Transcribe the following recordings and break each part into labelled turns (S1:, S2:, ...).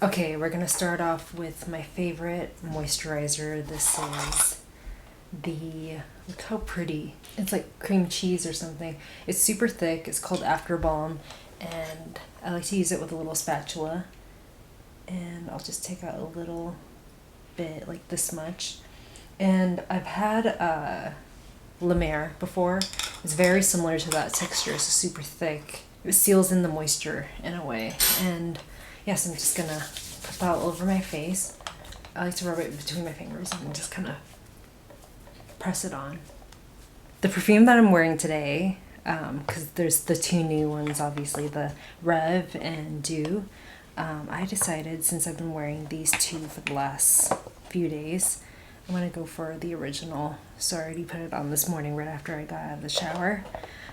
S1: Okay, we're gonna start off with my favorite moisturizer. This is look how pretty. It's like cream cheese or something. It's super thick. It's called After Balm, and I like to use it with a little spatula. And I'll just take out a little bit, like this much. And I've had La Mer before. It's very similar to that texture. It's super thick. It seals in the moisture in a way. And yes, I'm just gonna put that all over my face. I like to rub it between my fingers and just kind of press it on. The perfume that I'm wearing today, because there's the two new ones, obviously, the Rev and Dew. I decided, since I've been wearing these two for the last few days, I'm gonna go for the original. So I already put it on this morning right after I got out of the shower.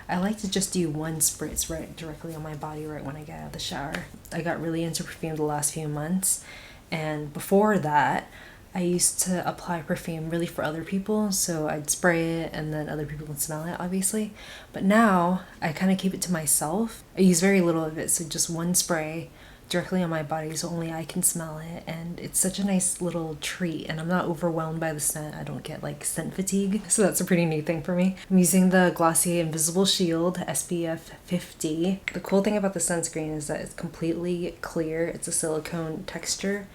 S1: I like to just do one spritz right directly on my body right when I get out of the shower. I got really into perfume the last few months, and before that I used to apply perfume really for other people, so I'd spray it and then other people would smell it, obviously. But now I kind of keep it to myself. I use very little of it, so just one spray directly on my body so only I can smell it, and it's such a nice little treat, and I'm not overwhelmed by the scent. I don't get like scent fatigue, so that's a pretty neat thing for me. I'm using the Glossier Invisible Shield SPF 50. The cool thing about the sunscreen is that it's completely clear. It's a silicone texture,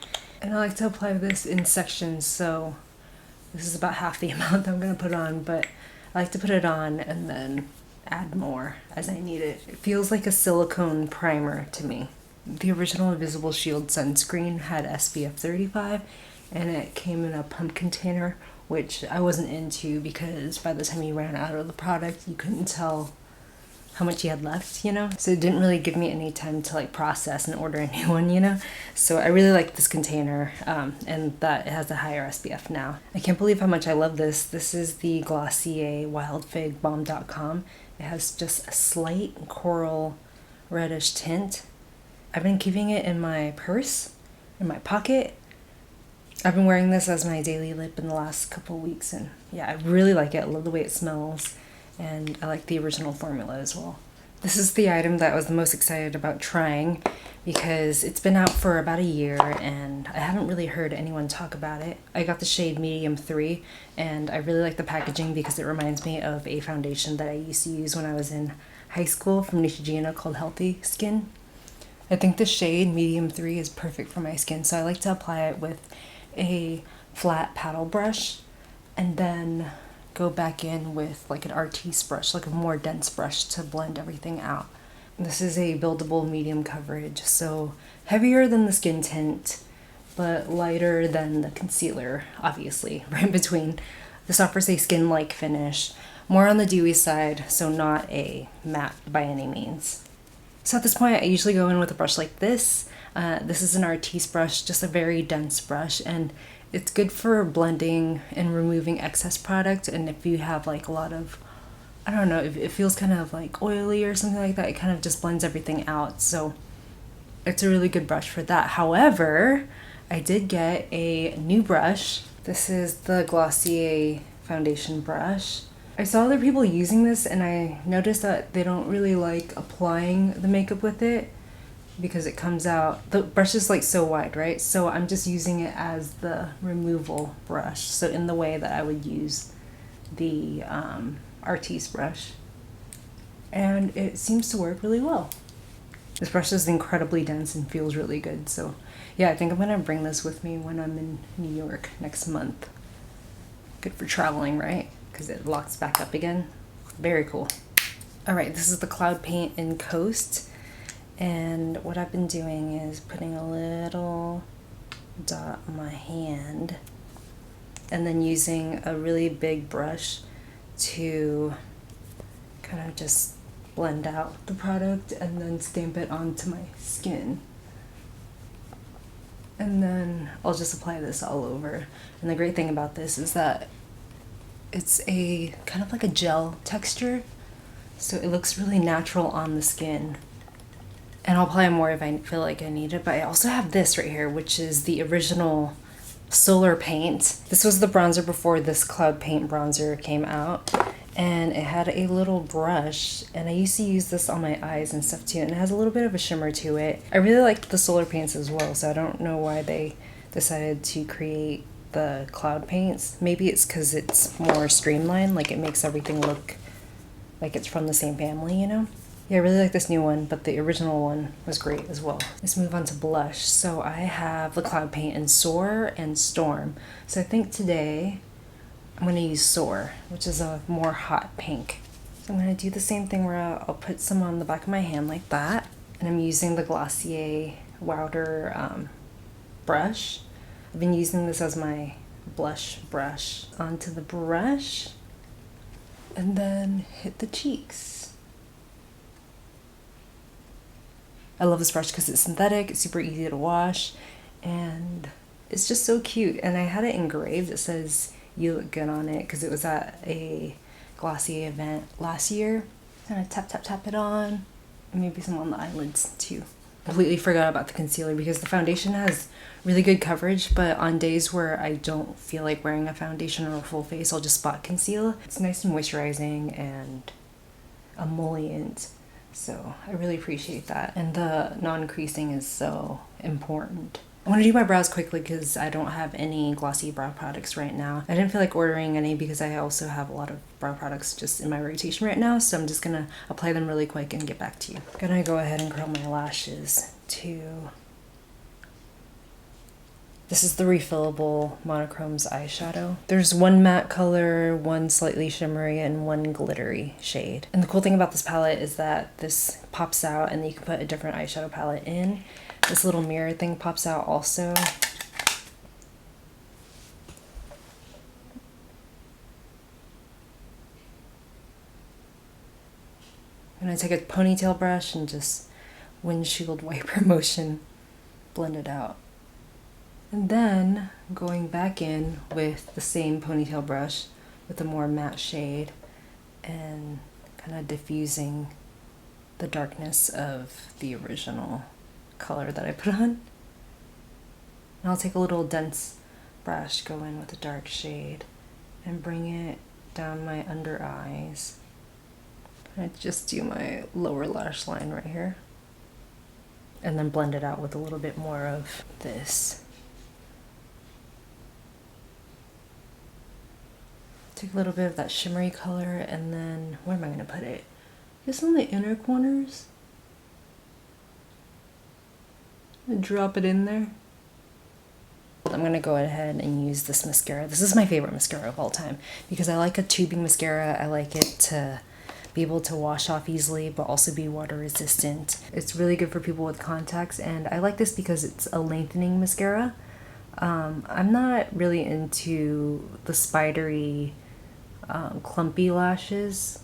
S1: and I like to apply this in sections, so this is about half the amount that I'm going to put on, but I like to put it on and then add more as I need it. It feels like a silicone primer to me. The original Invisible Shield sunscreen had SPF 35, and it came in a pump container, which I wasn't into because by the time you ran out of the product, you couldn't tell how much you had left, you know? So it didn't really give me any time to like process and order a new one, you know? So I really like this container, and that it has a higher SPF now. I can't believe how much I love this. This is the Glossier Wild Fig Balm.com. It has just a slight coral reddish tint. I've been keeping it in my purse, in my pocket. I've been wearing this as my daily lip in the last couple of weeks, and yeah, I really like it. I love the way it smells, and I like the original formula as well. This is the item that I was the most excited about trying because it's been out for about a year and I haven't really heard anyone talk about it. I got the shade Medium 3, and I really like the packaging because it reminds me of a foundation that I used to use when I was in high school from Neutrogena called Healthy Skin. I think the shade Medium 3 is perfect for my skin, so I like to apply it with a flat paddle brush and then go back in with like an artiste brush, like a more dense brush to blend everything out. This is a buildable medium coverage, so heavier than the skin tint, but lighter than the concealer, obviously, right in between. This offers a skin-like finish, more on the dewy side, so not a matte by any means. So at this point, I usually go in with a brush like this. This is an artiste brush, just a very dense brush, and it's good for blending and removing excess product. And if you have like a lot of, I don't know, if it feels kind of like oily or something like that, it kind of just blends everything out. So it's a really good brush for that. However, I did get a new brush. This is the Glossier foundation brush. I saw other people using this and I noticed that they don't really like applying the makeup with it because it comes out, the brush is like so wide, right? So I'm just using it as the removal brush. So in the way that I would use the artiste brush. And it seems to work really well. This brush is incredibly dense and feels really good. So yeah, I think I'm gonna bring this with me when I'm in New York next month. Good for traveling, right? Because it locks back up again. Very cool. All right, this is the Cloud Paint in Coast. And what I've been doing is putting a little dot on my hand and then using a really big brush to kind of just blend out the product and then stamp it onto my skin. And then I'll just apply this all over. And the great thing about this is that it's a kind of like a gel texture, so it looks really natural on the skin. And I'll apply more if I feel like I need it, but I also have this right here, which is the original Solar Paint. This was the bronzer before this Cloud Paint bronzer came out, And it had a little brush, and I used to use this on my eyes and stuff too, and it has a little bit of a shimmer to it. I really liked the solar paints as well, so I don't know why they decided to create the cloud paints. Maybe it's because it's more streamlined, like it makes everything look like it's from the same family, you know? Yeah, I really like this new one, but the original one was great as well. Let's move on to blush. So I have the cloud paint in Soar and Storm. So I think today I'm going to use Soar, which is a more hot pink. So I'm going to do the same thing where I'll put some on the back of my hand like that. And I'm using the Glossier Wilder brush. I've been using this as my blush brush. Onto the brush, and then hit the cheeks. I love this brush because it's synthetic, it's super easy to wash, and it's just so cute. And I had it engraved. It says "You look good" on it because it was at a Glossier event last year. And I tap it on, and maybe some on the eyelids too. Completely forgot about the concealer because the foundation has really good coverage, but on days where I don't feel like wearing a foundation or a full face, I'll just spot conceal. It's nice and moisturizing and emollient. So I really appreciate that. And the non-creasing is so important. I want to do my brows quickly because I don't have any glossy brow products right now. I didn't feel like ordering any because I also have a lot of brow products just in my rotation right now. So I'm just going to apply them really quick and get back to you. I'm going to go ahead and curl my lashes too. This is the refillable Monochrome's eyeshadow. There's one matte color, one slightly shimmery, and one glittery shade. And the cool thing about this palette is that this pops out and you can put a different eyeshadow palette in. This little mirror thing pops out also. I'm gonna take a ponytail brush and just windshield wiper motion blend it out. And then going back in with the same ponytail brush with a more matte shade and kind of diffusing the darkness of the original color that I put on. And I'll take a little dense brush, go in with a dark shade and bring it down my under eyes. I just do my lower lash line right here and then blend it out with a little bit more of this. Take a little bit of that shimmery color and then, where am I going to put it? Just on the inner corners. And drop it in there. I'm going to go ahead and use this mascara. This is my favorite mascara of all time because I like a tubing mascara. I like it to be able to wash off easily but also be water resistant. It's really good for people with contacts, and I like this because it's a lengthening mascara. I'm not really into the spidery clumpy lashes,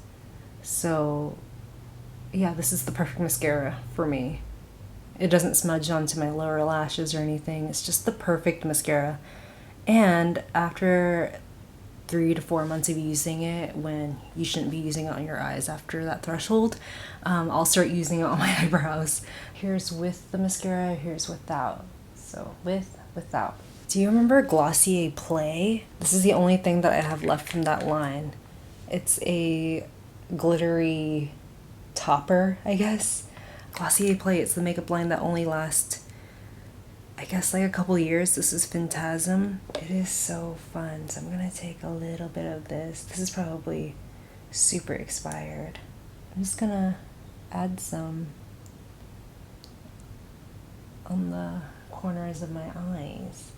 S1: so yeah, this is the perfect mascara for me. It doesn't smudge onto my lower lashes or anything. It's just the perfect mascara. And after 3 to 4 months of using it, when you shouldn't be using it on your eyes after that threshold, I'll start using it on my eyebrows. Here's with the mascara, here's without. So with, without. Do you remember Glossier Play? This is the only thing that I have left from that line. It's a glittery topper, I guess. Glossier Play, it's the makeup line that only lasts, I guess, like a couple years. This is Phantasm. It is so fun. So I'm gonna take a little bit of this. This is probably super expired. I'm just gonna add some on the corners of my eyes.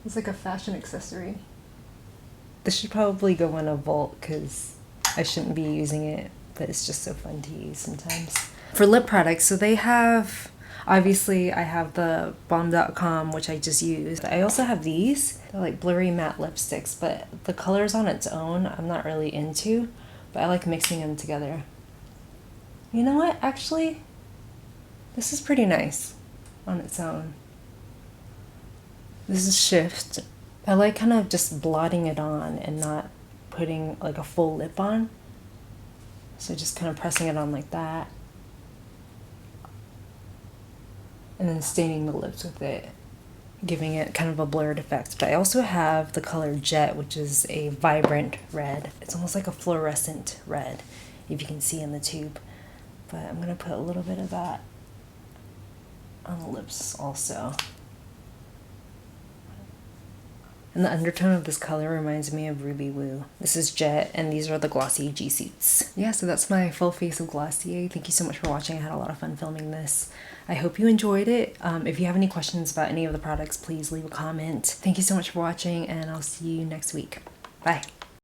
S1: It's like a fashion accessory. This should probably go in a vault because I shouldn't be using it, but it's just so fun to use sometimes. For lip products, so they have, obviously I have the Balm.com, which I just used. I also have these. They're like blurry matte lipsticks, but the colors on its own I'm not really into, but I like mixing them together. You know what, actually, this is pretty nice on its own. This is Shift. I like kind of just blotting it on and not putting like a full lip on. So just kind of pressing it on like that. And then staining the lips with it. giving it kind of a blurred effect. But I also have the color Jet, which is a vibrant red. It's almost like a fluorescent red, if you can see in the tube. But I'm gonna put a little bit of that on the lips also. And the undertone of this color reminds me of Ruby Woo. This is Jet, and these are the Glossier G Suits. Yeah, so that's my full face of Glossier. Thank you so much for watching. I had a lot of fun filming this. I hope you enjoyed it. If you have any questions about any of the products, please leave a comment. Thank you so much for watching, and I'll see you next week. Bye.